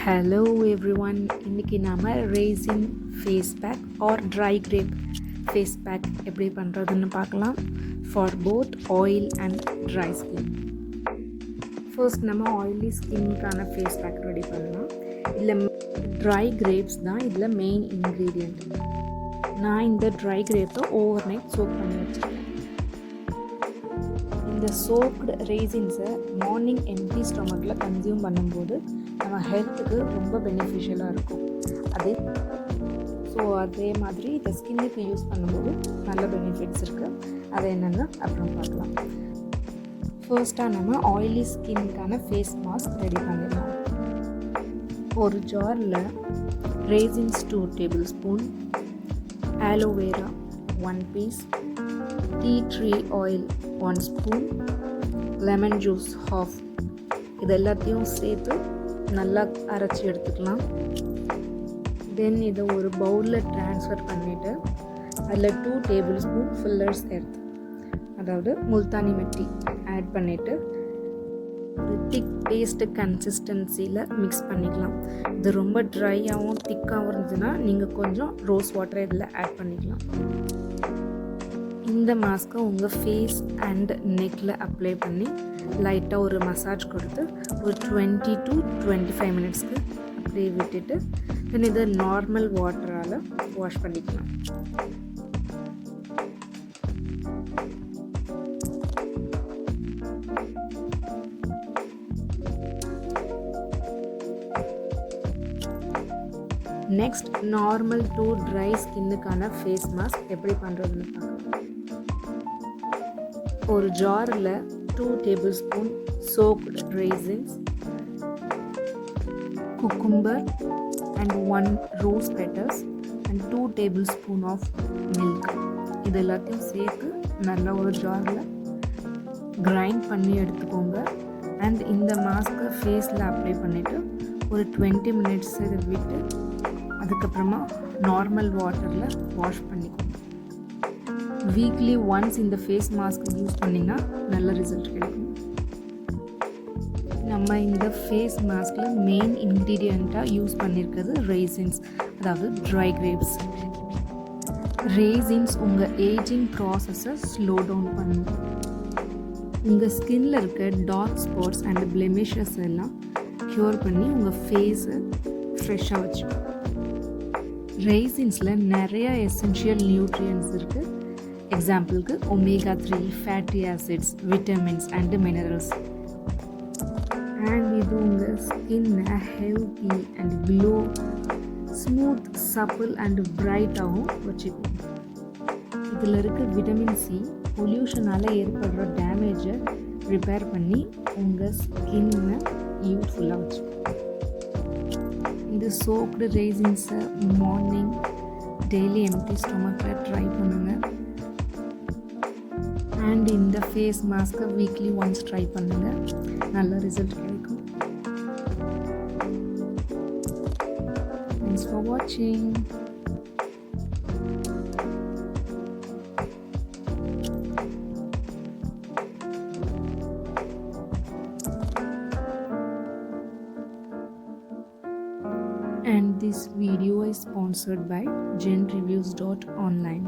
Hello everyone, இன்றைக்கி நாம் raisin face pack or dry grape face pack எப்படி பண்ணுறதுன்னு பார்க்கலாம். For both oil and dry skin. First நம்ம ஆயிலி ஸ்கின்னுக்கான ஃபேஸ் பேக் ரெடி பண்ணலாம். இதில் ட்ரை கிரேப்ஸ் தான் இதில் மெயின் இன்க்ரீடியண்ட். நான் இந்த ட்ரை கிரேப்பை ஓவர் நைட் சோக் பண்ணி வச்சுருக்கேன். இந்த சோக்டு ரெய்சின்ஸை மார்னிங் எம்டி ஸ்டொமக்கில் கன்சியூம் பண்ணும்போது நம்ம ஹெல்த்துக்கு ரொம்ப பெனிஃபிஷியலாக இருக்கும். அதே மாதிரி இந்த ஸ்கின்னுக்கு யூஸ் பண்ணும்போது நல்ல பெனிஃபிட்ஸ் இருக்குது. அது என்னென்னு அப்புறம் பார்க்கலாம். ஃபர்ஸ்ட்டாக நம்ம ஆயிலி ஸ்கின்னுக்கான ஃபேஸ் மாஸ்க் ரெடி பண்ணிடலாம். ஒரு ஜாரில் raisins 2 tablespoon, aloe vera 1 piece, tea tree oil 1 spoon, lemon juice 1/2, இது எல்லாத்தையும் சேர்த்து நல்லா அரைச்சி எடுத்துக்கலாம். தென் இதை ஒரு பவுலில் ட்ரான்ஸ்ஃபர் பண்ணிவிட்டு அதில் 2 டேபிள் ஸ்பூன் ஃபில்லர்ஸ் எடுத்து, அதாவது முல்தானி மெட்டி ஆட் பண்ணிவிட்டு ஒரு திக் பேஸ்ட்டு கன்சிஸ்டன்சியில் மிக்ஸ் பண்ணிக்கலாம். இது ரொம்ப ட்ரையாகவும் திக்காகவும் இருந்துச்சுன்னா நீங்கள் கொஞ்சம் ரோஸ் வாட்டரை இதில் ஆட் பண்ணிக்கலாம். இந்த மாஸ்க்கை உங்கள் ஃபேஸ் அண்ட் நெக்கில் அப்ளை பண்ணி லைட்டாக ஒரு மசாஜ் கொடுத்து ஒரு 20 to 25 மினிட்ஸ்க்கு அப்படியே விட்டுட்டு தென் இதை நார்மல் வாட்டரால் வாஷ் பண்ணிக்கலாம். நெக்ஸ்ட் நார்மல் டு ட்ரை ஸ்கின்னுக்கான ஃபேஸ் மாஸ்க் எப்படி பண்ணுறதுன்னு பார்க்கலாம். ஒரு ஜாரில் 2 tablespoon soaked raisins, cucumber and 1 rose petals and 2 tablespoon of milk, இது எல்லாத்தையும் சேர்த்து நல்லா ஒரு ஜாரில் கிரைண்ட் பண்ணி எடுத்துக்கோங்க. அண்ட் இந்த மாஸ்க்கை ஃபேஸில் அப்ளை பண்ணிவிட்டு ஒரு 20 மினிட்ஸ் இதை விட்டு அதுக்கப்புறமா நார்மல் வாட்டரில் வாஷ் பண்ணிக்கோங்க. வீக்லி ஒன்ஸ் இந்த ஃபேஸ் மாஸ்க் யூஸ் பண்ணிங்கன்னா நல்ல ரிசல்ட் கிடைக்கும். நம்ம இந்த ஃபேஸ் மாஸ்கில் மெயின் இன்க்ரீடியண்ட்டாக யூஸ் பண்ணியிருக்கிறது ரெய்சின்ஸ், அதாவது ட்ரை கிரேப்ஸ். ரெய்சின்ஸ் உங்கள் ஏஜிங் ப்ராசஸை ஸ்லோ டவுன் பண்ணும். உங்கள் ஸ்கின்னில் இருக்க டார்க் ஸ்பாட்ஸ் அண்ட் பிளெமிஷஸ் எல்லாம் க்யூர் பண்ணி உங்கள் ஃபேஸை ஃப்ரெஷ்ஷாக வச்சுக்கும். ரெய்சின்ஸில் நிறைய எசென்ஷியல் நியூட்ரியன்ஸ் இருக்குது. எக்ஸாம்பிளுக்கு omega-3 fatty acids, vitamins and minerals. And இது உங்கள் ஸ்கின்னை healthy and glow, smooth, supple and பிரைட்டாகவும் வச்சுக்கும். இதில் இருக்க விட்டமின் சி பொல்யூஷனால் ஏற்படுற டேமேஜை ரிப்பேர் பண்ணி உங்கள் ஸ்கின்னை யூத்ஃபுல்லாக வச்சுக்கும். இந்த சோக்டு ரெய்சின்ஸை மார்னிங் டெய்லி எம்டி ஸ்டொமக்கில் ட்ரை பண்ணுங்கள். அண்ட் இந்த ஃபேஸ் மாஸ்க்கை வீக்லி ஒன்ஸ் ட்ரை பண்ணுங்கள், நல்ல ரிசல்ட் கிடைக்கும். தேங்க்ஸ் ஃபார் வாட்சிங். And this video is sponsored by Genreviews.online.